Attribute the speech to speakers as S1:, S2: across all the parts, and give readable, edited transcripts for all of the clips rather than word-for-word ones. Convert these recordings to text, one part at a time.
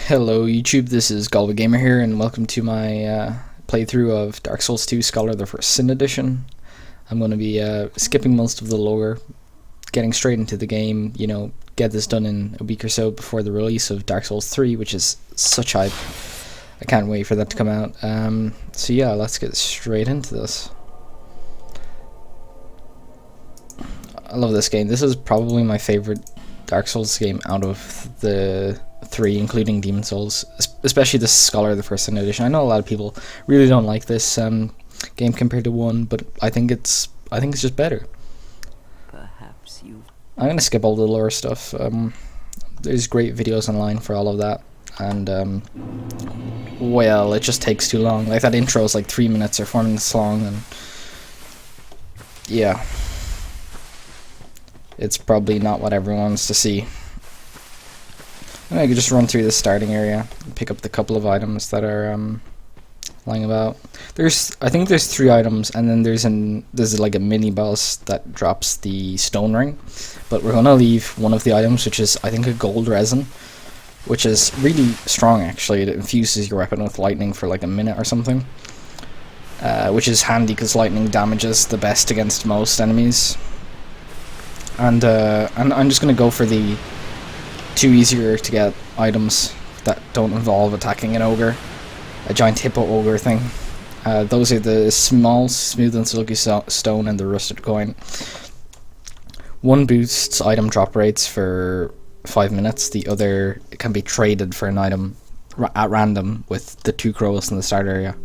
S1: Hello YouTube, this is Galba Gamer here, and welcome to my playthrough of Dark Souls 2 Scholar the First Sin Edition. I'm going to be skipping most of the lore, getting straight into the game, get this done in a week or so before the release of Dark Souls 3, which is such hype. I can't wait for that to come out. So yeah, let's get straight into this. I love this game. This is probably my favorite Dark Souls game out of the three, including Demon Souls, especially the Scholar the First Sin Edition. I know a lot of people really don't like this game compared to 1, but I think it's just better.
S2: Perhaps you.
S1: I'm gonna skip all the lore stuff. There's great videos online for all of that, and well, it just takes too long. Like that intro is like 3 minutes or 4 minutes long, and yeah, it's probably not what everyone wants to see. And I could just run through the starting area and pick up the couple of items that are lying about. I think there's 3 items, and then there's like a mini boss that drops the stone ring. But we're gonna leave one of the items, which is I think a gold resin, which is really strong actually. It infuses your weapon with lightning for like a minute or something, which is handy because lightning damages the best against most enemies. And I'm just gonna go for the 2 easier to get items that don't involve attacking an ogre, a giant hippo ogre thing. Those are the small, smooth and silky stone and the rusted coin. One boosts item drop rates for 5 minutes, the other can be traded for an item at random with the 2 crows in the start area.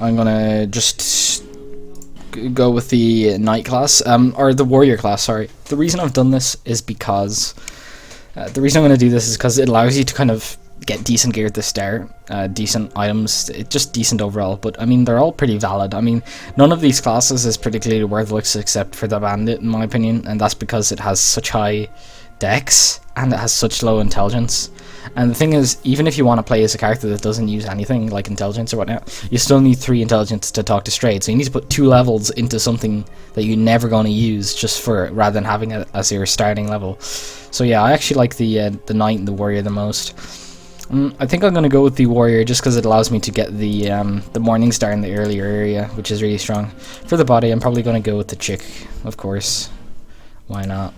S1: I'm gonna just go with the knight class, or the warrior class, sorry. The reason I've done this is because the reason I'm going to do this is because it allows you to kind of get decent gear at the start, decent items, just decent overall, but I mean they're all pretty valid. I mean none of these classes is particularly worth looks except for the bandit in my opinion, and that's because it has such high dex and it has such low intelligence. And the thing is, even if you want to play as a character that doesn't use anything like intelligence or whatnot, you still need 3 intelligence to talk to Strayed. So you need to put 2 levels into something that you're never going to use just rather than having it as your starting level. So yeah, I actually like the knight and the warrior the most. I think I'm going to go with the warrior just because it allows me to get the morning star in the earlier area, which is really strong. For the body, I'm probably going to go with the chick, of course. Why not?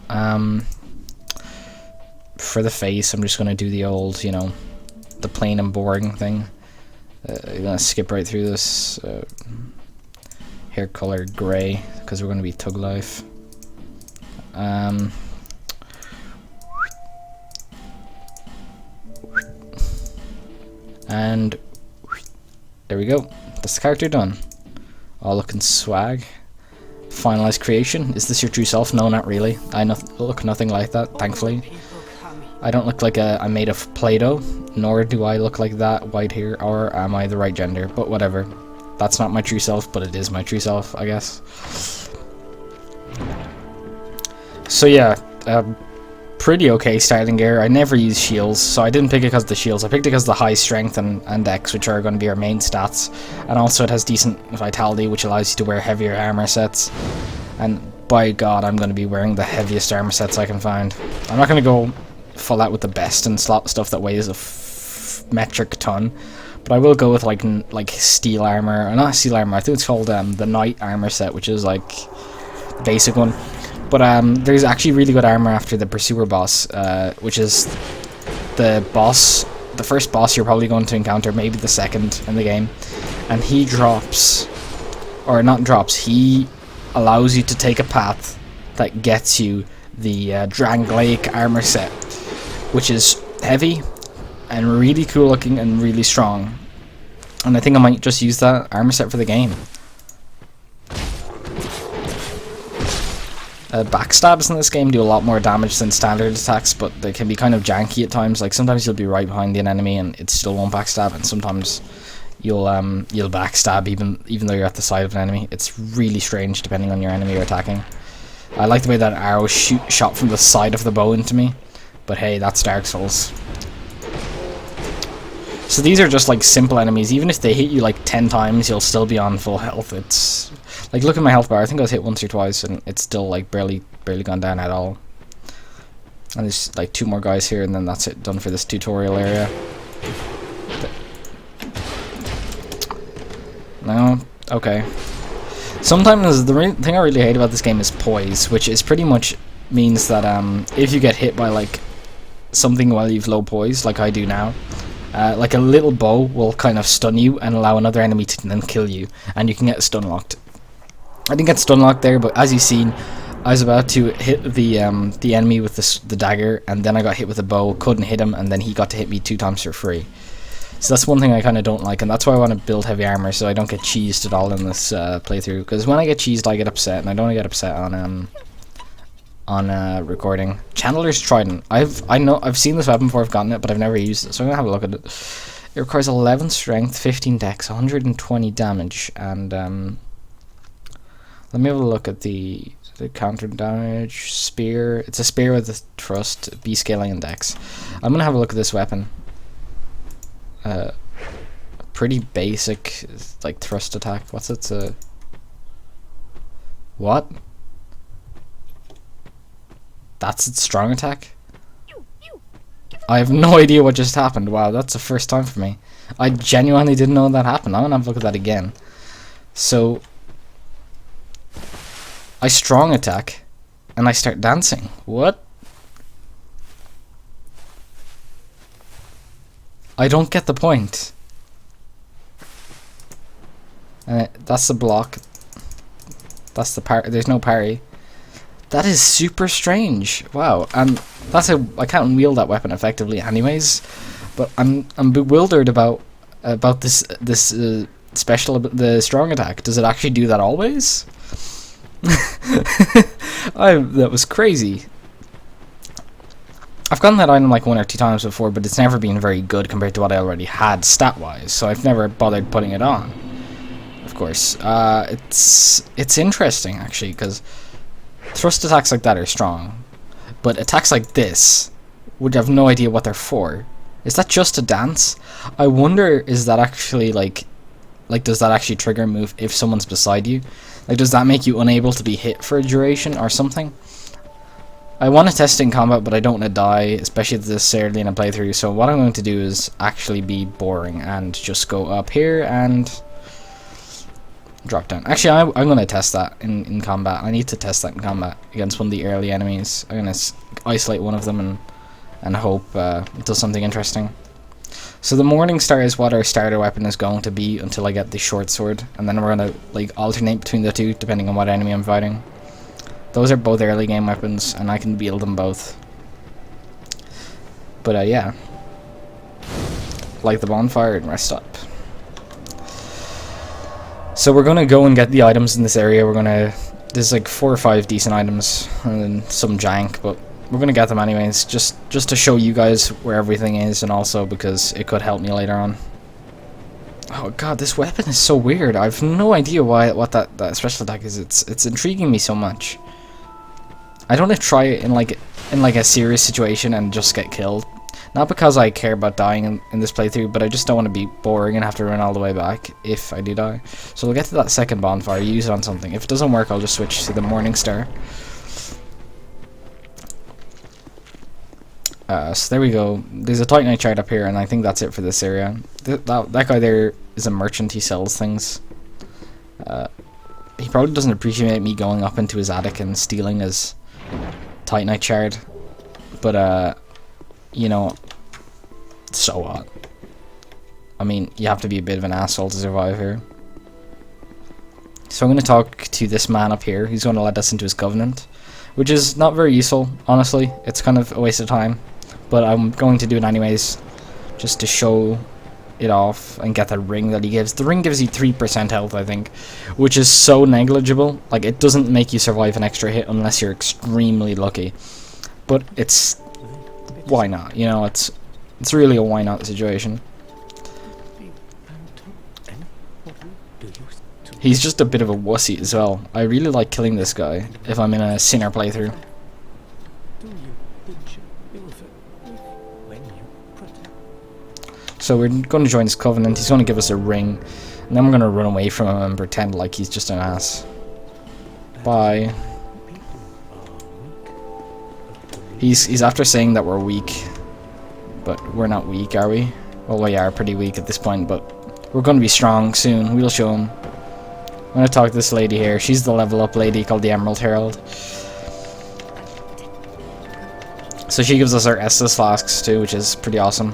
S1: For the face, I'm just going to do the old, the plain and boring thing. I'm going to skip right through this. Hair color grey, because we're going to be Tug Life. And there we go. That's the character done. All looking swag. Finalized creation. Is this your true self? No, not really. I look nothing like that, thankfully. I don't look like I'm made of Play-Doh, nor do I look like that white hair, or am I the right gender, but whatever. That's not my true self, but it is my true self, I guess. So yeah, pretty okay starting gear. I never use shields, so I didn't pick it because of the shields. I picked it because of the high strength and dex, which are going to be our main stats. And also it has decent vitality, which allows you to wear heavier armor sets. And by God, I'm going to be wearing the heaviest armor sets I can find. I'm not going to go full out with the best and stuff that weighs a metric ton, but I will go with like steel armor, or not steel armor, I think it's called the knight armor set, which is like the basic one. But there's actually really good armor after the pursuer boss, which is the first boss you're probably going to encounter, maybe the second in the game, and he drops, or not drops, he allows you to take a path that gets you the Drang Lake armor set, which is heavy and really cool looking and really strong. And I think I might just use that armor set for the game. Backstabs in this game do a lot more damage than standard attacks, but they can be kind of janky at times. Like sometimes you'll be right behind an enemy and it still won't backstab, and sometimes you'll backstab even though you're at the side of an enemy. It's really strange depending on your enemy you're attacking. I like the way that arrow shot from the side of the bow into me, but hey, that's Dark Souls. So these are just like simple enemies. Even if they hit you like 10 times, you'll still be on full health. It's like, look at my health bar. I think I was hit once or twice and it's still like barely barely gone down at all. And there's like 2 more guys here, and then that's it, done for this tutorial area. No? Okay. Sometimes the thing I really hate about this game is poise, which is pretty much means that if you get hit by like something while you've low poise, like I do now, like a little bow will kind of stun you and allow another enemy to then kill you, and you can get stun locked. I didn't get stun locked there, but as you've seen, I was about to hit the enemy with the dagger, and then I got hit with a bow, couldn't hit him, and then he got to hit me 2 times for free. So that's one thing I kind of don't like, and that's why I want to build heavy armor, so I don't get cheesed at all in this playthrough. Because when I get cheesed, I get upset, and I don't want to get upset on recording. Chandler's Trident. I've seen this weapon before. I've gotten it, but I've never used it, so I'm gonna have a look at it. It requires 11 strength, 15 dex, 120 damage, and let me have a look at the counter damage. Spear. It's a spear with a thrust, B scaling, and dex. I'm gonna have a look at this weapon. Pretty basic, like thrust attack. What's it? What? That's its strong attack? I have no idea what just happened. Wow, that's the first time for me. I genuinely didn't know that happened. I'm gonna have a look at that again. So I strong attack and I start dancing. What? I don't get the point. That's the block. That's the parry. There's no parry. That is super strange. Wow. And that's how I can't wield that weapon effectively, anyways. But I'm bewildered about this special, the strong attack. Does it actually do that always? That was crazy. I've gotten that item like 1 or 2 times before, but it's never been very good compared to what I already had stat-wise, so I've never bothered putting it on. Of course, it's interesting actually, because thrust attacks like that are strong, but attacks like this would have no idea what they're for. Is that just a dance? I wonder, is that actually like does that actually trigger a move if someone's beside you? Like, does that make you unable to be hit for a duration or something? I want to test it in combat, but I don't want to die, especially this early in a playthrough, so what I'm going to do is actually be boring and just go up here and drop down. Actually, I'm going to test that in combat. I need to test that in combat against one of the early enemies. I'm going to isolate one of them and hope it does something interesting. So the Morning Star is what our starter weapon is going to be until I get the short sword, and then we're going to like alternate between the two depending on what enemy I'm fighting. Those are both early game weapons, and I can wield them both. But yeah, light the bonfire and rest up. So we're gonna go and get the items in this area. There's like 4 or 5 decent items, and then some jank, but we're gonna get them anyways, just to show you guys where everything is, and also because it could help me later on. Oh god, this weapon is so weird. I have no idea what that special attack is. It's intriguing me so much. I don't want to try it in like a serious situation and just get killed. Not because I care about dying in this playthrough, but I just don't want to be boring and have to run all the way back if I do die. So we'll get to that second bonfire, use it on something. If it doesn't work, I'll just switch to the Morning Star. So there we go. There's a Titanite chart up here, and I think that's it for this area. That guy there is a merchant. He sells things. He probably doesn't appreciate me going up into his attic and stealing his Titanite shard, but you know, so what? I mean, you have to be a bit of an asshole to survive here. So I'm going to talk to this man up here. He's going to let us into his covenant, which is not very useful, honestly. It's kind of a waste of time, but I'm going to do it anyways, just to show it off and get the ring that he gives. The ring gives you 3% health, I think, which is so negligible. Like, it doesn't make you survive an extra hit unless you're extremely lucky, but it's why not, you know? It's really a why not situation. He's just a bit of a wussy as well. I really like killing this guy if I'm in a sinner playthrough. So we're going to join his covenant. He's going to give us a ring, and then we're going to run away from him and pretend like he's just an ass. Bye. He's after saying that we're weak, but we're not weak, are we? Well, we are pretty weak at this point, but we're going to be strong soon. We'll show him. I'm going to talk to this lady here. She's the level up lady called the Emerald Herald. So she gives us our Estus flasks too, which is pretty awesome.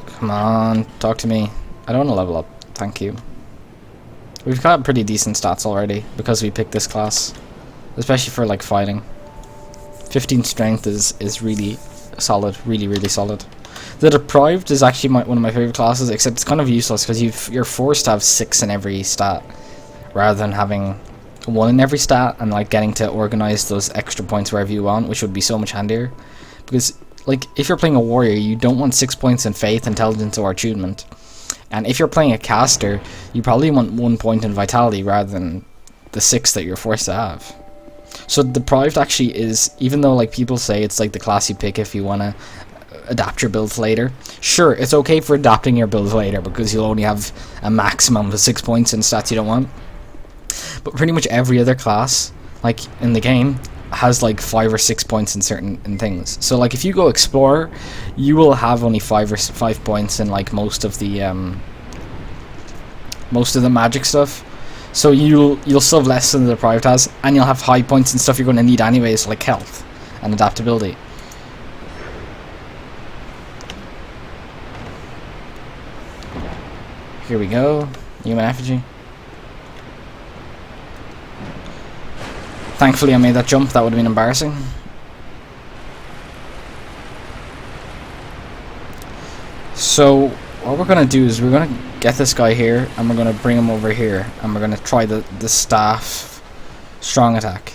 S1: Come on, talk to me. I don't want to level up. Thank you. We've got pretty decent stats already because we picked this class, especially for like fighting. 15 strength is really solid, really solid. The Deprived is actually one of my favorite classes, except it's kind of useless because you're forced to have 6 in every stat rather than having 1 in every stat and like getting to organize those extra points wherever you want, which would be so much handier. Because like if you're playing a warrior, you don't want 6 points in faith, intelligence, or attunement. And if you're playing a caster, you probably want 1 point in vitality rather than the 6 that you're forced to have. So Deprived actually is, even though like people say it's like the class you pick if you want to adapt your builds later. Sure, it's okay for adapting your builds later because you'll only have a maximum of 6 points in stats you don't want. But pretty much every other class, like in the game, has like 5 or 6 points in certain things. So like if you go Explorer, you will have only 5 points in like most of the magic stuff. So you'll still have less than the Deprived has, and you'll have high points and stuff you're going to need anyways, like health and adaptability. Here we go. Human effigy. Thankfully I made that jump, that would have been embarrassing. So what we're going to do is we're going to get this guy here and we're going to bring him over here and we're going to try the staff strong attack.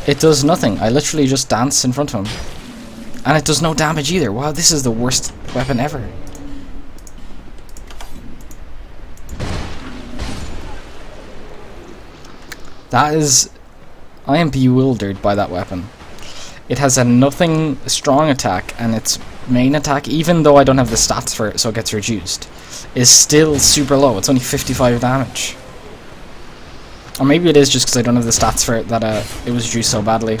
S1: It does nothing. I literally just dance in front of him. And it does no damage either. Wow, this is the worst weapon ever. That is... I am bewildered by that weapon. It has a nothing strong attack, and its main attack, even though I don't have the stats for it so it gets reduced, is still super low. It's only 55 damage. Or maybe it is just because I don't have the stats for it that it was reduced so badly.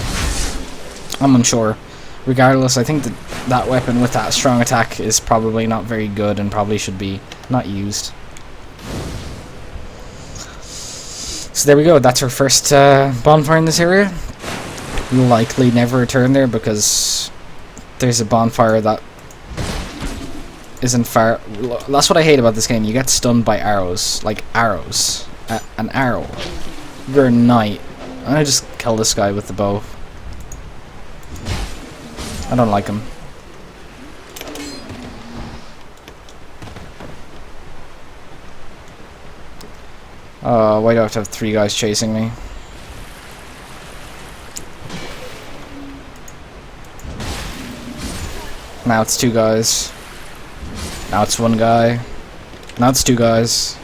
S1: I'm unsure. Regardless, I think that weapon with that strong attack is probably not very good and probably should be not used. So there we go, that's our first bonfire in this area. We'll likely never return there because there's a bonfire that isn't far. That's what I hate about this game, you get stunned by arrows. Like arrows. An arrow. You're a knight. I'm gonna just kill this guy with the bow. I don't like him. Why do I have to have 3 guys chasing me? Now it's 2 guys. Now it's 1 guy. Now it's 2 guys.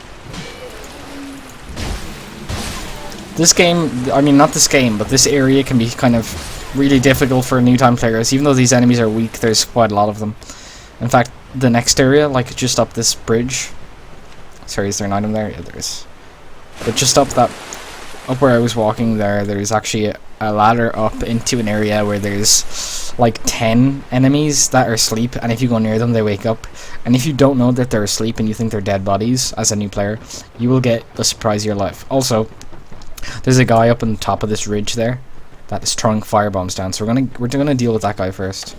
S1: This game, I mean not this game, but this area can be kind of really difficult for new time players. Even though these enemies are weak, there's quite a lot of them. In fact, the next area, like just up this bridge. Sorry, is there an item there? Yeah, there is. But just up where I was walking there's actually a ladder up into an area where there's like 10 enemies that are asleep, and if you go near them they wake up, and if you don't know that they're asleep and you think they're dead bodies as a new player, you will get the surprise of your life. Also, there's a guy up on top of this ridge there that is throwing fire bombs down, so we're gonna deal with that guy first.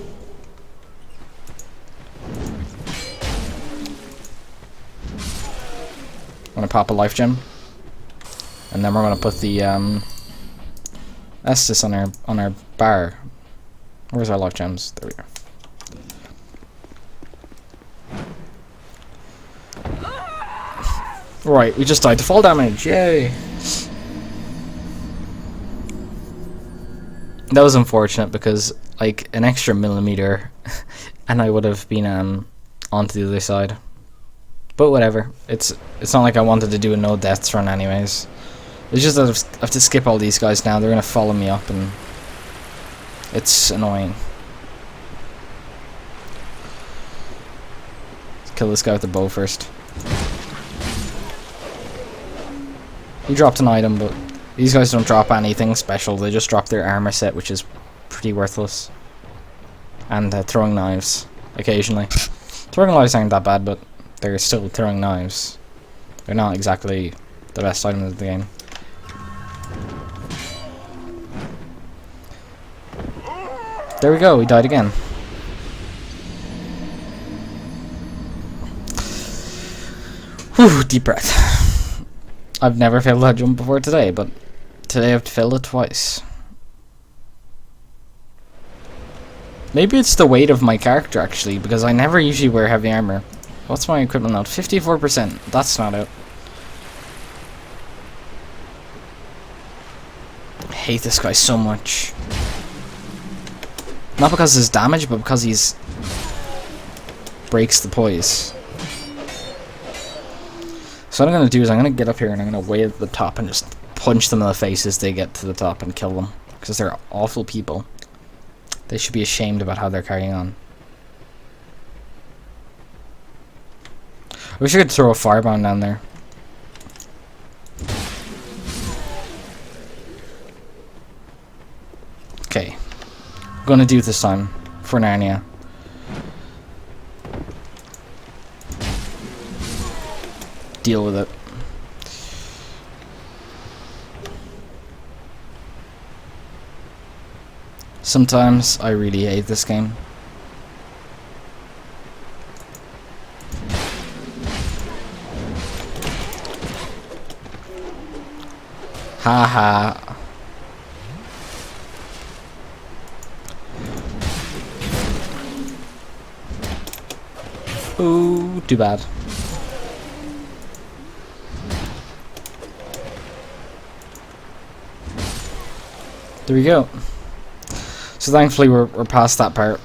S1: I'm gonna pop a life gem. And then we're gonna put the Estus on our bar. Where's our life gems? There we are. Right, we just died to fall damage. Yay! That was unfortunate because like an extra millimeter, and I would have been onto the other side. But whatever. It's not like I wanted to do a no deaths run anyways. It's just that I have to skip all these guys now. They're gonna follow me up, and it's annoying. Let's kill this guy with the bow first. He dropped an item, but these guys don't drop anything special. They just drop their armor set, which is pretty worthless. And throwing knives, occasionally. Throwing knives aren't that bad, but they're still throwing knives. They're not exactly the best items of the game. There we go, we died again. Whew, deep breath. I've never failed that jump before today, but today I've failed it twice. Maybe it's the weight of my character, actually, because I never usually wear heavy armor. What's my equipment now? 54%. That's not out. I hate this guy so much. Not because of his damage, but because he's breaks the poise. So what I'm going to do is I'm going to get up here and I'm going to wait at the top and just punch them in the face as they get to the top and kill them. Because they're awful people. They should be ashamed about how they're carrying on. I wish I could throw a firebomb down there. Okay. I'm going to do it this time. For Narnia. Deal with it. Sometimes I really hate this game. Haha. Ooh, too bad. There we go. So thankfully we're past that part.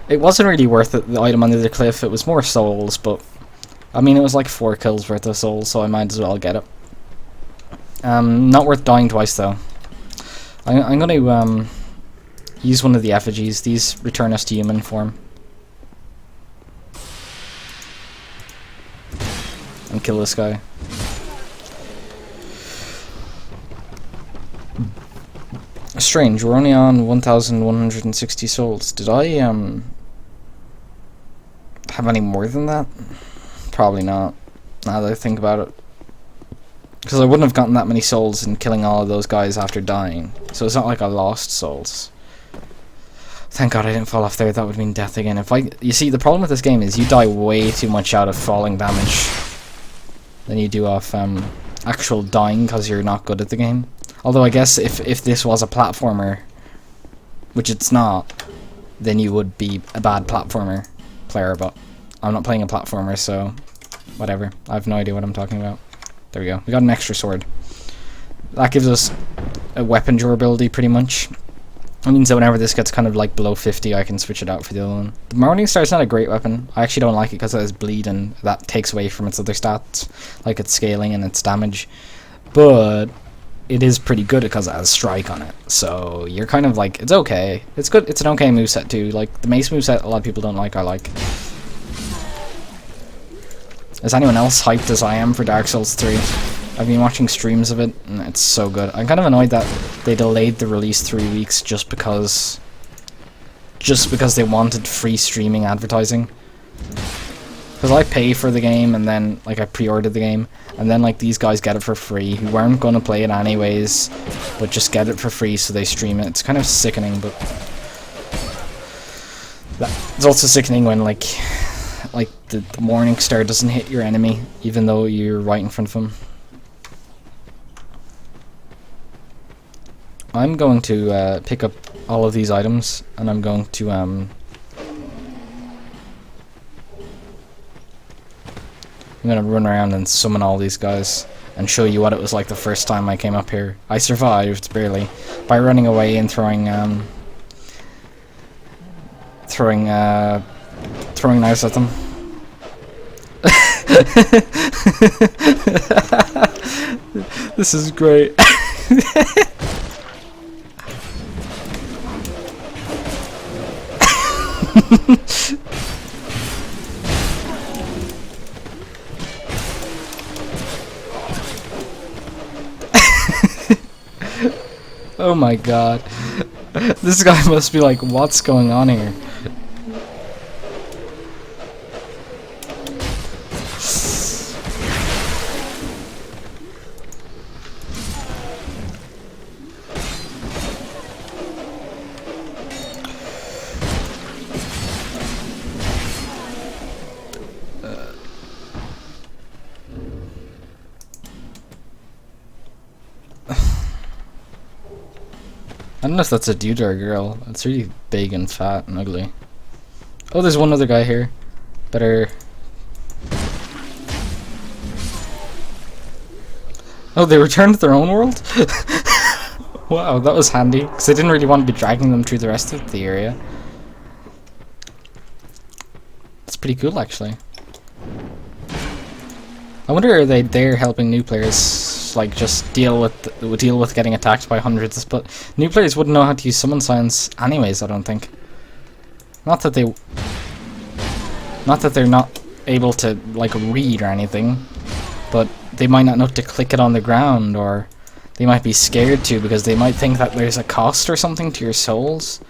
S1: It wasn't really worth it, the item under the cliff. It was more souls, but I mean it was like 4 kills worth of souls, so I might as well get it. Not worth dying twice though. I'm going to use one of the effigies. These return us to human form. And kill this guy. Strange, we're only on 1,160 souls. Did I have any more than that? Probably not, now that I think about it. Because I wouldn't have gotten that many souls in killing all of those guys after dying. So it's not like I lost souls. Thank God I didn't fall off there, that would mean death again. You see, the problem with this game is you die way too much out of falling damage than you do off actual dying because you're not good at the game. Although I guess if this was a platformer, which it's not, then you would be a bad platformer player, but I'm not playing a platformer, so whatever. I have no idea what I'm talking about. There we go. We got an extra sword. That gives us a weapon durability pretty much. It means that whenever this gets kind of like below 50, I can switch it out for the other one. The Morning Star's not a great weapon. I actually don't like it because it has bleed and that takes away from its other stats, like its scaling and its damage. But it is pretty good because it has strike on it, so you're kind of like, it's okay. It's good. It's an okay moveset too. Like the mace moveset, a lot of people don't like. I like. Is anyone else hyped as I am for Dark Souls 3? I've been watching streams of it, and it's so good. I'm kind of annoyed that they delayed the release 3 weeks just because they wanted free streaming advertising. Because I pay for the game, and then like I pre-ordered the game, and then like these guys get it for free who weren't going to play it anyways, but just get it for free so they stream it. It's kind of sickening, but it's also sickening when like the Morning Star doesn't hit your enemy even though you're right in front of him. I'm going to pick up all of these items, and I'm going to I'm gonna run around and summon all these guys and show you what it was like the first time I came up here. I survived, barely, by running away and throwing knives at them. This is great. Oh my god. This guy must be like, what's going on here? I don't know if that's a dude or a girl. It's really big and fat and ugly. Oh, there's one other guy here. Better... Oh, they returned to their own world? Wow, that was handy. Because I didn't really want to be dragging them through the rest of the area. That's pretty cool, actually. I wonder, are they there helping new players, like, just deal with getting attacked by hundreds? But new players wouldn't know how to use summon signs anyways, I don't think. Not that they're not able to, like, read or anything, but they might not know to click it on the ground, or they might be scared to because they might think that there's a cost or something to your souls.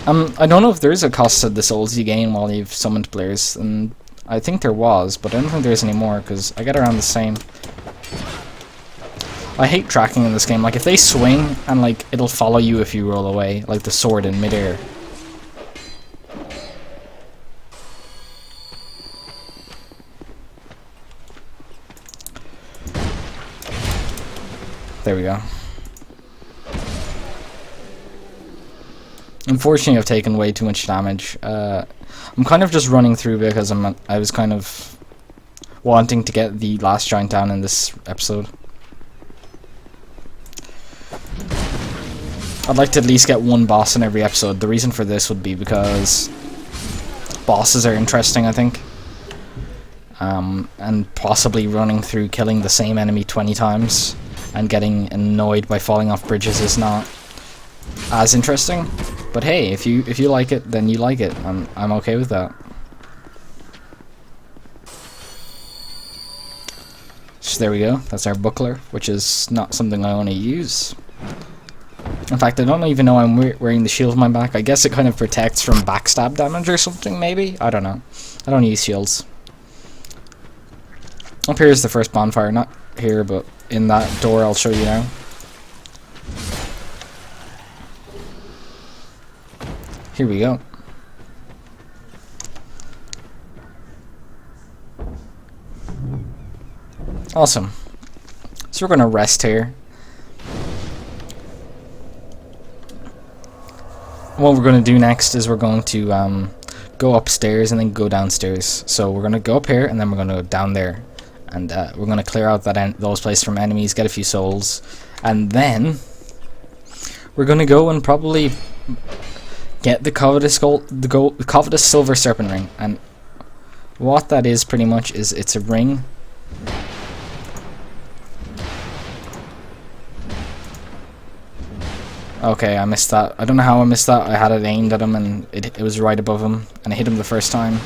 S1: I don't know if there is a cost to the souls you gain while you've summoned players, and I think there was, but I don't think there is anymore because I get around the same. I hate tracking in this game. Like, if they swing and, like, it'll follow you if you roll away, like the sword in midair. There we go. Unfortunately, I've taken way too much damage. I'm kind of just running through because I was kind of wanting to get the last giant down in this episode. I'd like to at least get one boss in every episode. The reason for this would be because bosses are interesting, I think. And possibly running through killing the same enemy 20 times and getting annoyed by falling off bridges is not as interesting. But hey, if you like it, then you like it. I'm okay with that. So there we go. That's our buckler, which is not something I want to use. In fact, I don't even know I'm wearing the shield on my back. I guess it kind of protects from backstab damage or something, maybe? I don't know. I don't use shields. Up here is the first bonfire. Not here, but in that door I'll show you now. Here we go. Awesome. So we're going to rest here. What we're going to do next is we're going to go upstairs and then go downstairs. So we're going to go up here and then we're going to go down there. And we're going to clear out those places from enemies, get a few souls. And then we're going to go and probably get the covetous silver serpent ring. And what that is pretty much is it's a ring. Okay, I missed that. I don't know how I missed that. I had it aimed at him and it was right above him. And I hit him the first time.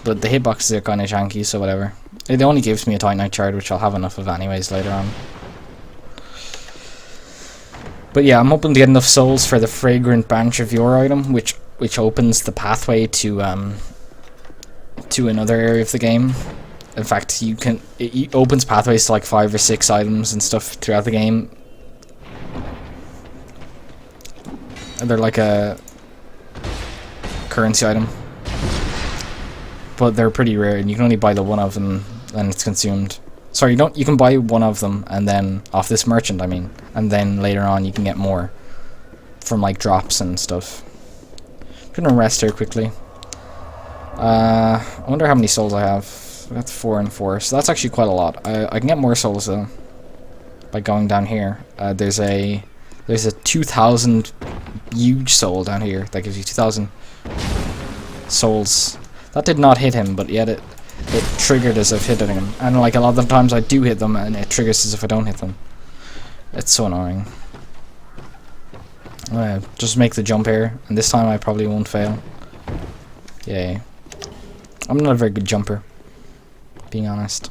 S1: But the hitboxes are kind of janky, so whatever. It only gives me a Titanite shard, which I'll have enough of anyways later on. But yeah, I'm hoping to get enough souls for the fragrant branch of your item, which opens the pathway to another area of the game. In fact, it opens pathways to like 5 or 6 items and stuff throughout the game. They're like a currency item, but they're pretty rare, and you can only buy the one of them, and it's consumed. Sorry, you can buy one of them, and then off this merchant, I mean, and then later on you can get more from like drops and stuff. I'm gonna rest here quickly. I wonder how many souls I have. That's 4 and 4, so that's actually quite a lot. I can get more souls though by going down here. There's a 2,000 huge soul down here that gives you 2,000 souls. That did not hit him, but yet it triggered as if hitting him. And like a lot of the times I do hit them and it triggers as if I don't hit them. It's so annoying. Just make the jump here, and this time I probably won't fail. Yay. I'm not a very good jumper, being honest.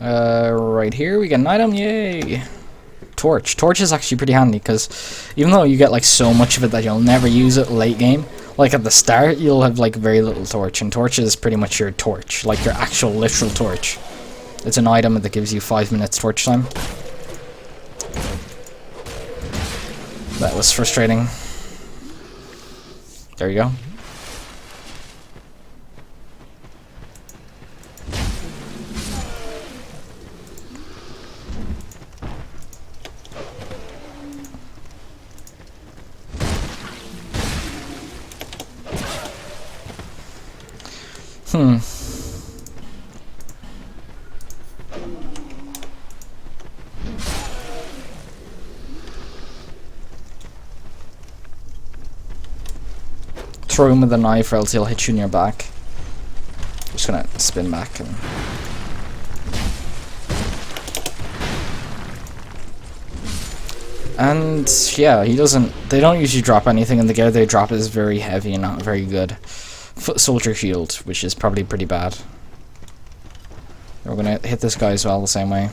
S1: Right here we get an item, yay! Torch. Torch is actually pretty handy, because even though you get like so much of it that you'll never use it late game, like at the start you'll have like very little torch, and torch is pretty much your torch, like your actual literal torch. It's an item that gives you 5 minutes torch time. That was frustrating. There you go. Throw him with a knife or else he'll hit you in your back. Just gonna spin back and yeah, they don't usually drop anything, and the gear they drop is very heavy and not very good. Foot soldier shield, which is probably pretty bad. We're gonna hit this guy as well the same way.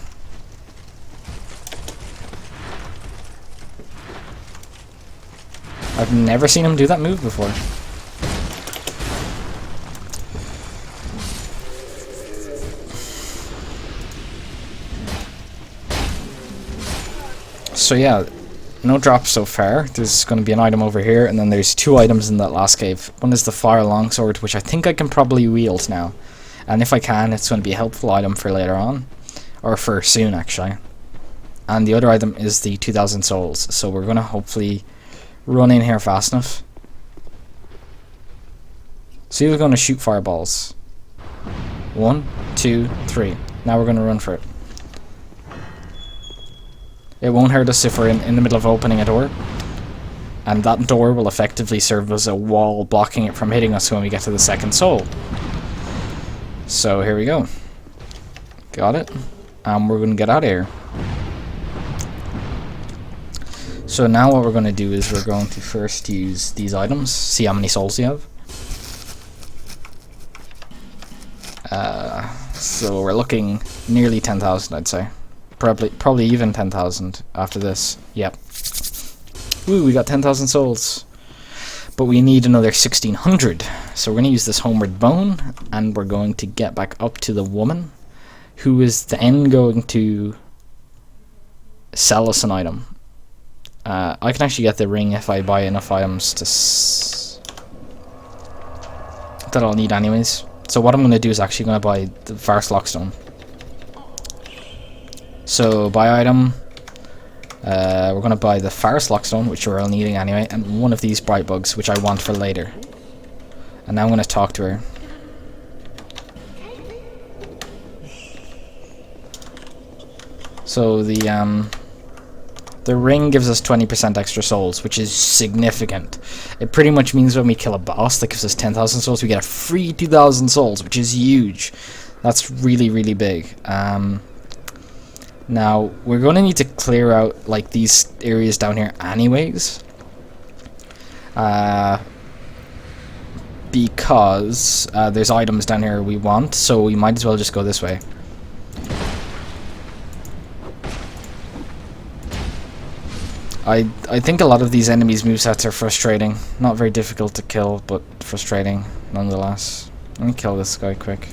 S1: I've never seen him do that move before. So yeah, no drops so far. There's going to be an item over here, and then there's 2 items in that last cave. One is the fire longsword, which I think I can probably wield now. And if I can, it's going to be a helpful item for later on. Or for soon, actually. And the other item is the 2000 souls. So we're going to hopefully run in here fast enough. So you're going to shoot fireballs. 1, 2, 3. Now we're going to run for it. It won't hurt us if we're in the middle of opening a door. And that door will effectively serve as a wall blocking it from hitting us when we get to the second soul. So here we go. Got it. And we're going to get out of here. So now what we're going to do is we're going to first use these items. See how many souls you have. So we're looking nearly 10,000, I'd say. Probably even 10,000 after this. Yep. Woo, we got 10,000 souls. But we need another 1,600. So we're going to use this homeward bone, and we're going to get back up to the woman, who is then going to sell us an item. I can actually get the ring if I buy enough items that I'll need anyways. So what I'm going to do is actually going to buy the Farce Lockstone. So buy item, we're going to buy the Farce Lockstone, which we're all needing anyway, and one of these bright bugs, which I want for later. And now I'm going to talk to her. So the ring gives us 20% extra souls, which is significant. It pretty much means when we kill a boss that gives us 10,000 souls, we get a free 2,000 souls, which is huge. That's really, really big. Now, we're going to need to clear out, like, these areas down here anyways. Because there's items down here we want, so we might as well just go this way. I think a lot of these enemies' movesets are frustrating. Not very difficult to kill, but frustrating nonetheless. Let me kill this guy quick.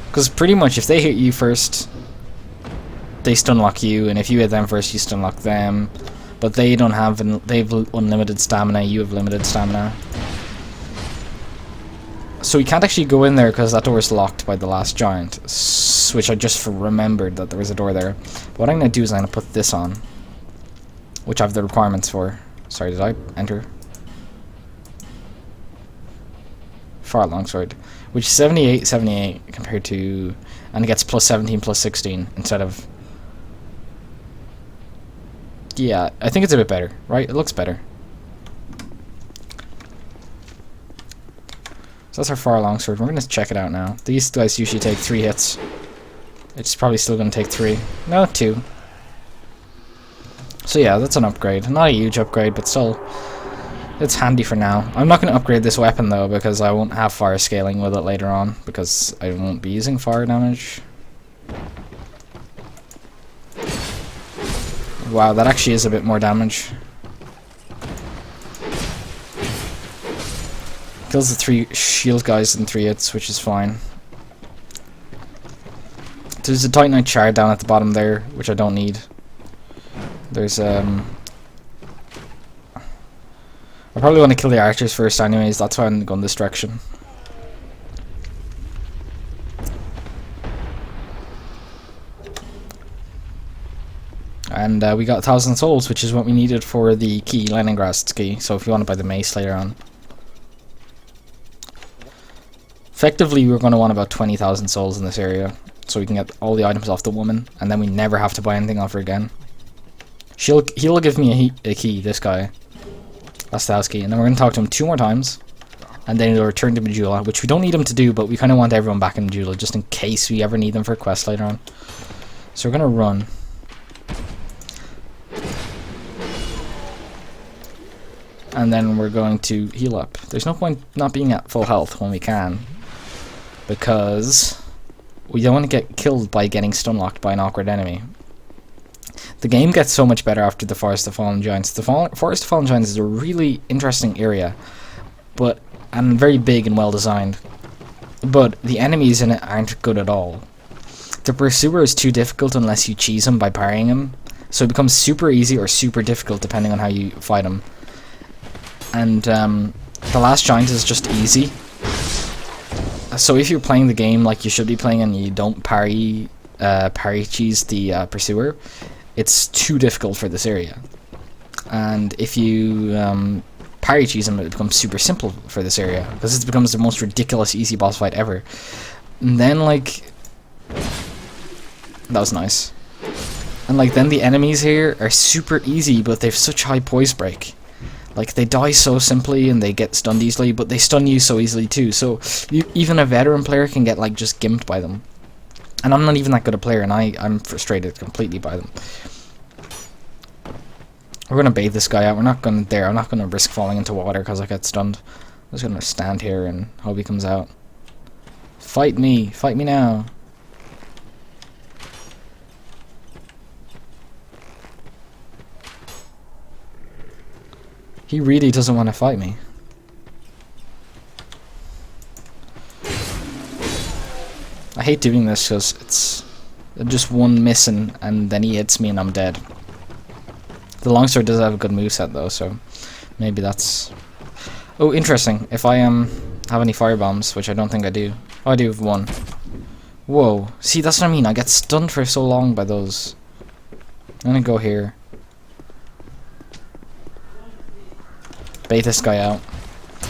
S1: Because pretty much if they hit you first, they stun lock you, and if you hit them first, you stun lock them. But they don't have, they've unlimited stamina, you have limited stamina. So we can't actually go in there because that door is locked by the last giant, which I just remembered that there was a door there. But what I'm going to do is I'm going to put this on, which I have the requirements for. Sorry, did I enter? Far longsword. Which is 78 compared to, and it gets plus 17 plus 16 instead of, yeah, I think it's a bit better, right? It looks better. So that's our far longsword. We're going to check it out now. These guys usually take 3 hits. It's probably still going to take 3. No, 2. So yeah, that's an upgrade. Not a huge upgrade, but still It's handy for now. I'm not going to upgrade this weapon though, because I won't have fire scaling with it later on, because I won't be using fire damage. Wow, that actually is a bit more damage. Kills the 3 shield guys in 3 hits, which is fine. There's a Titanite shard down at the bottom there, which I don't need. There's I probably want to kill the archers first anyways, that's why I'm going this direction. And we got 1,000 souls, which is what we needed for the key, Leningrad's key, so if you want to buy the mace later on. Effectively, we're going to want about 20,000 souls in this area, so we can get all the items off the woman, and then we never have to buy anything off her again. He'll give me a key, this guy. That's the house key, and then we're going to talk to him 2 more times, and then he'll return to Majula, which we don't need him to do, but we kind of want everyone back in Majula, just in case we ever need them for a quest later on. So we're going to run. And then we're going to heal up. There's no point not being at full health when we can, because we don't want to get killed by getting stun locked by an awkward enemy. The game gets so much better after the Forest of Fallen Giants. The Forest of Fallen Giants is a really interesting area, and very big and well designed. But the enemies in it aren't good at all. The Pursuer is too difficult unless you cheese him by parrying him, so it becomes super easy or super difficult depending on how you fight him. And the Last Giant is just easy. So if you're playing the game like you should be playing and you don't parry cheese the Pursuer, it's too difficult for this area. And if you parry cheese him, it becomes super simple for this area, because it becomes the most ridiculous easy boss fight ever. And then like, that was nice. And like then the enemies here are super easy, but they've such high poise break. Like they die so simply and they get stunned easily, but they stun you so easily too. So even a veteran player can get like just gimped by them. And I'm not even that good a player, and I'm frustrated completely by them. We're gonna bait this guy out. We're not gonna I'm not gonna risk falling into water because I get stunned. I'm just gonna stand here and hope he comes out. Fight me now. He really doesn't want to fight me. I hate doing this because it's just one missing and then he hits me and I'm dead. The longsword does have a good moveset though, so maybe that's... Oh, interesting. If I have any firebombs, which I don't think I do. Oh, I do have one. Whoa. See, that's what I mean. I get stunned for so long by those. I'm gonna go here. Bait this guy out.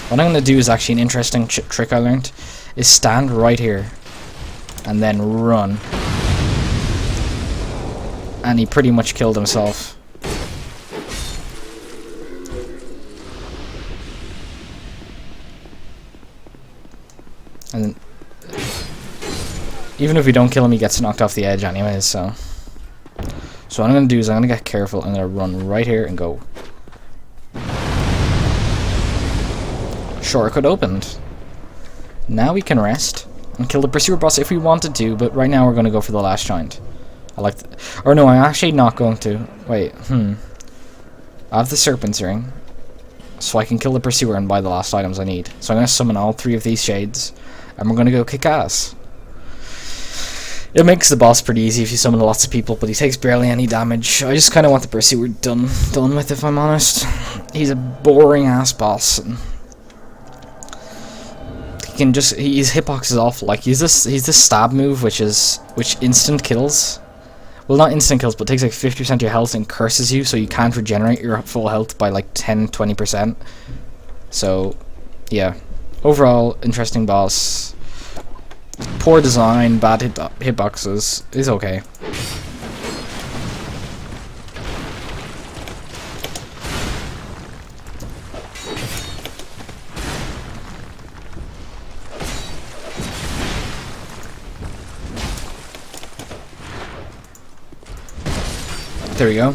S1: What I'm gonna do is actually an interesting trick I learned. Is stand right here. And then run. And he pretty much killed himself. And even if we don't kill him, he gets knocked off the edge anyways, so what I'm gonna do is I'm gonna get careful. I'm gonna run right here and go. Shortcut opened. Now we can rest and kill the Pursuer boss if we wanted to, but right now we're gonna go for the Last Giant. I like or no, I'm actually not going to. Wait, I have the Serpent's Ring, so I can kill the Pursuer and buy the last items I need. So I'm gonna summon all 3 of these shades, and we're gonna go kick ass. It makes the boss pretty easy if you summon lots of people, but he takes barely any damage. I just kind of want the Pursuer done with, if I'm honest. He's a boring ass boss. And he can just his hitbox is awful. Like he's this stab move which instant kills. Well, not instant kills, but takes like 50% of your health and curses you, so you can't regenerate your full health by like 10-20%. So, yeah. Overall, interesting boss. Poor design, bad hitboxes. Is okay. There we go.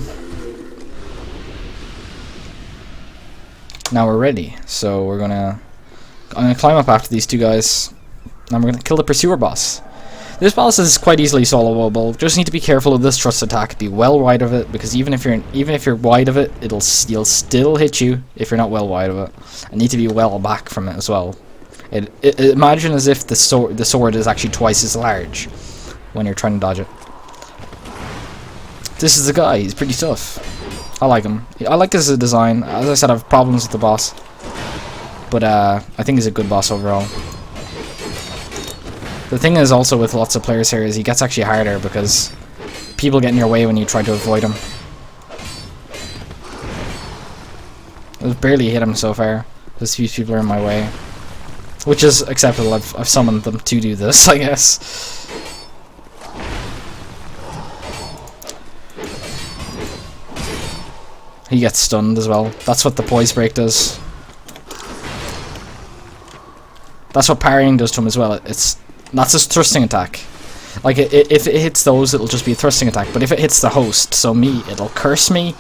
S1: Now we're ready. So I'm gonna climb up after these two guys, and we're gonna kill the pursuer boss. This boss is quite easily soloable. Just need to be careful of this thrust attack. Be well wide of it, because even if you're wide of it, you'll still hit you if you're not well wide of it. And need to be well back from it as well. Imagine as if the sword is actually twice as large when you're trying to dodge it. This is the guy. He's pretty tough. I like him. I like his design. As I said, I have problems with the boss, but I think he's a good boss overall. The thing is also with lots of players here is he gets actually harder because people get in your way when you try to avoid him. I've barely hit him so far. There's few people are in my way, which is acceptable. I've summoned them to do this, I guess. He gets stunned as well. That's what the poise break does. That's what parrying does to him as well. That's his thrusting attack. Like, if it hits those, it'll just be a thrusting attack. But if it hits the host, so me, it'll curse me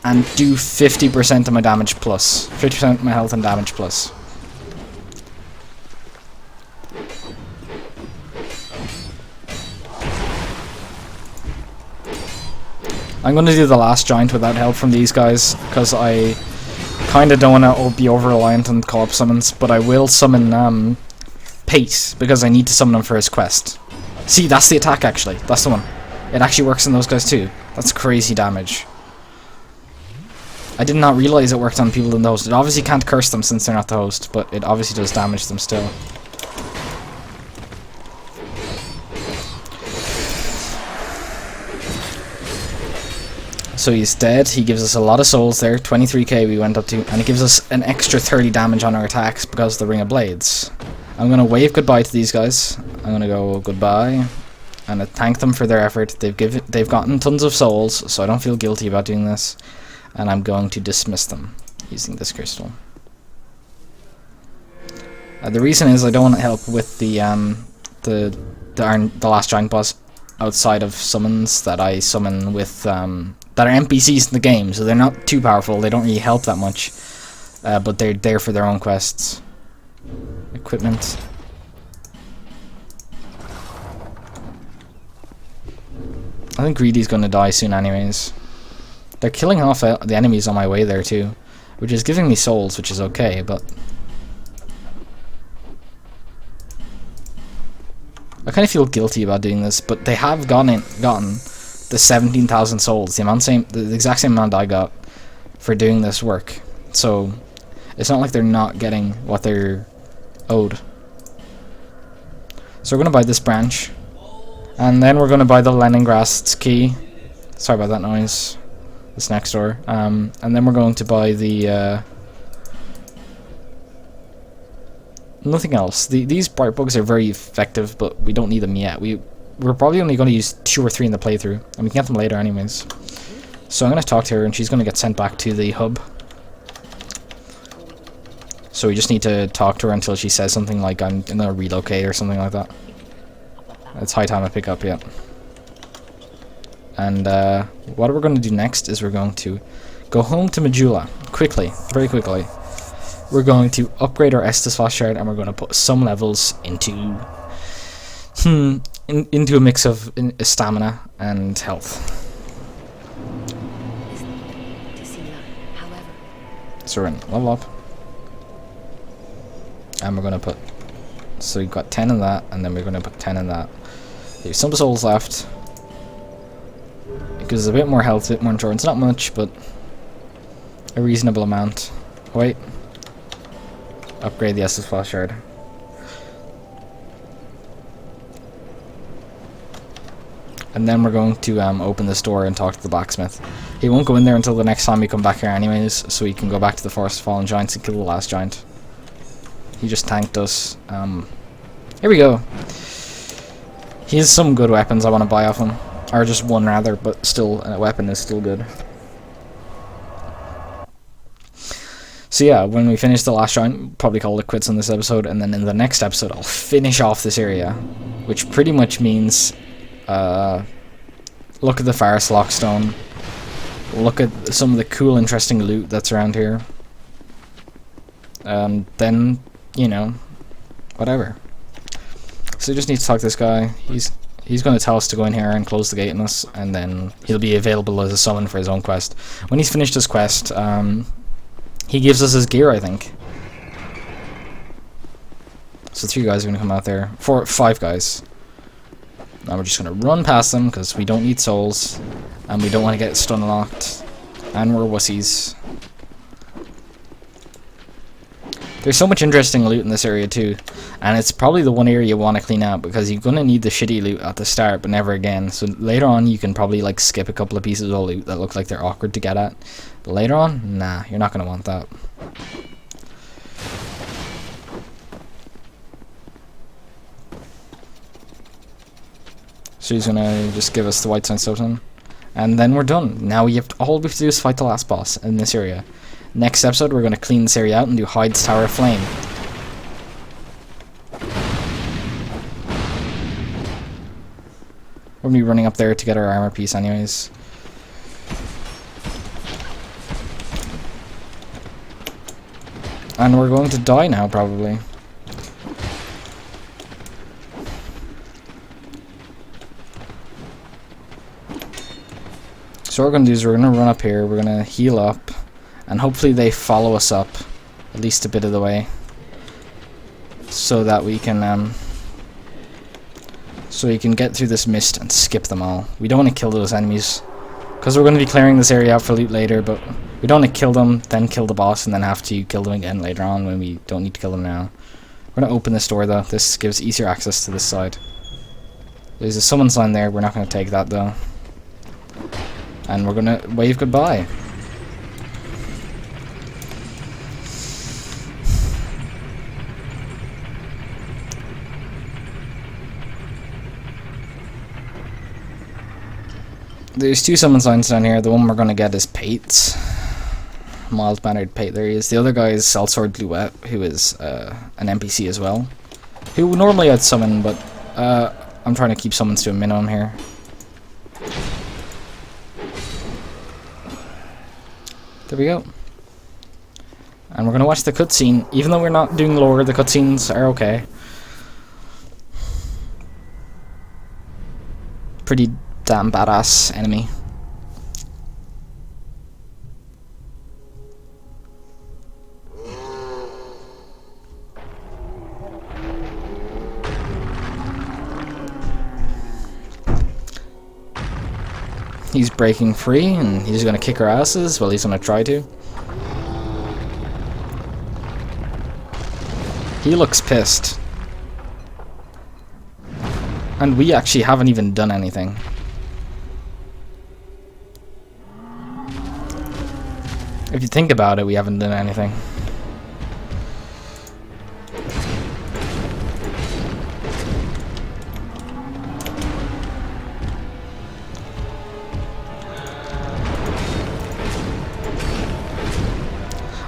S1: and do 50% of my damage plus. 50% of my health and damage plus. I'm going to do the last giant without help from these guys, because I kind of don't want to be over-reliant on co-op summons, but I will summon Pace, because I need to summon him for his quest. See, that's the attack actually. That's the one. It actually works on those guys too. That's crazy damage. I did not realize it worked on people in the host. It obviously can't curse them since they're not the host, but it obviously does damage them still. So he's dead. He gives us a lot of souls there. 23k we went up to, and it gives us an extra 30 damage on our attacks because of the Ring of Blades. I'm going to wave goodbye to these guys. I'm going to go goodbye and thank them for their effort. They've gotten tons of souls, so I don't feel guilty about doing this. And I'm going to dismiss them using this crystal. The reason is I don't want to help with the last giant boss outside of summons that I summon with that are NPCs in the game, so they're not too powerful. They don't really help that much, but they're there for their own quests. Equipment. I think Greedy's gonna die soon anyways. They're killing off the enemies on my way there too, which is giving me souls, which is okay, but I kind of feel guilty about doing this, but they have gotten the 17,000 souls, the exact same amount I got for doing this work. So it's not like they're not getting what they're owed. So we're gonna buy this branch, and then we're gonna buy the Leningrad's key. Sorry about that noise. This next door. And then we're going to buy the nothing else. These bright bugs are very effective, but we don't need them yet. We're probably only going to use 2 or 3 in the playthrough, and we can get them later anyways. So I'm going to talk to her, and she's going to get sent back to the hub. So we just need to talk to her until she says something like, I'm going to relocate or something like that. It's high time I pick up, yeah. And what we're going to do next is we're going to go home to Majula quickly, very quickly. We're going to upgrade our SOTFS shard, and we're going to put some levels into into a mix of stamina and health. So we're in level up, and we're going to put, so we've got 10 in that, and then we're going to put 10 in that. There's some souls left. It gives us a bit more health, a bit more endurance, not much, but a reasonable amount. Wait. Upgrade the SOTFS shard. And then we're going to open this door and talk to the blacksmith. He won't go in there until the next time we come back here anyways, so we can go back to the Forest of Fallen Giants and kill the last giant. He just tanked us. Here we go. He has some good weapons I want to buy off him. Or just one rather, but still, a weapon is still good. So yeah, when we finish the last giant, we'll probably call it quits on this episode, and then in the next episode I'll finish off this area, which pretty much means look at the Forest Lockstone, look at some of the cool interesting loot that's around here, then, you know, whatever. So we just need to talk to this guy. He's going to tell us to go in here and close the gate on us, and then he'll be available as a summon for his own quest. When he's finished his quest, he gives us his gear, I think. So 3 guys are going to come out there. 5 guys. Now we're just going to run past them because we don't need souls, and we don't want to get stun locked, and we're wussies. There's so much interesting loot in this area too, and it's probably the one area you want to clean out because you're going to need the shitty loot at the start but never again. So later on you can probably like skip a couple of pieces of loot that look like they're awkward to get at, but later on, nah, you're not going to want that. So he's going to just give us the white sandstone totem, and then we're done. Now all we have to do is fight the last boss in this area. Next episode, we're going to clean this area out and do Hyde's Tower of Flame. We're going to be running up there to get our armor piece anyways. And we're going to die now, probably. So what we're going to do is we're going to run up here, we're going to heal up, and hopefully they follow us up at least a bit of the way, so that we can get through this mist and skip them all. We don't want to kill those enemies because we're going to be clearing this area out for loot later, but we don't want to kill them, then kill the boss, and then have to kill them again later on when we don't need to kill them now. We're going to open this door though. This gives easier access to this side. There's a summon sign there. We're not going to take that though, and we're going to wave goodbye. There's 2 summon signs down here. The one we're going to get is Pate's. Mild-mannered Pate, there he is. The other guy is Sellsword Bluette, who is an NPC as well. Who normally I'd summon, but I'm trying to keep summons to a minimum here. There we go. And we're going to watch the cutscene. Even though we're not doing lore, the cutscenes are okay. Pretty damn badass enemy. He's breaking free and he's gonna kick our asses. Well, he's gonna try to. He looks pissed. And we actually haven't even done anything. If you think about it, we haven't done anything.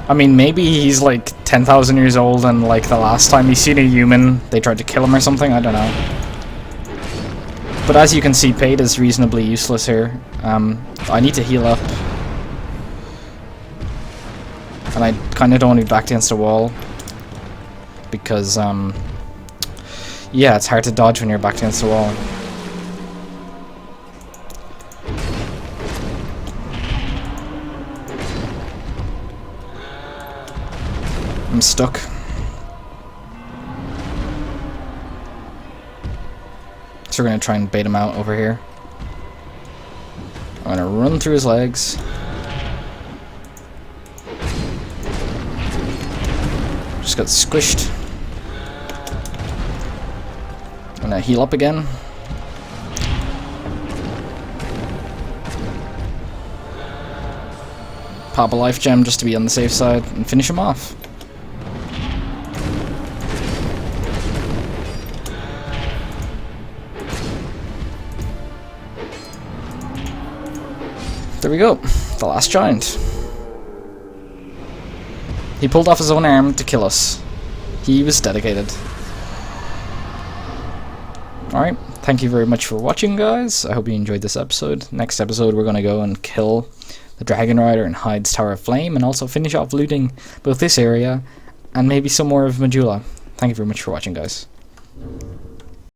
S1: I mean, maybe he's like 10,000 years old and like the last time he's seen a human, they tried to kill him or something, I don't know. But as you can see, Pate is reasonably useless here. I need to heal up. And I kind of don't want to be backed against a wall. Because, yeah, it's hard to dodge when you're backed against a wall. I'm stuck. So we're going to try and bait him out over here. I'm going to run through his legs. Just got squished. I'm going to heal up again. Pop a life gem just to be on the safe side and finish him off. There we go, the last giant. He pulled off his own arm to kill us. He was dedicated. Alright, thank you very much for watching, guys. I hope you enjoyed this episode. Next episode we're going to go and kill the Dragon Rider and Hyde's Tower of Flame, and also finish off looting both this area and maybe some more of Majula. Thank you very much for watching, guys.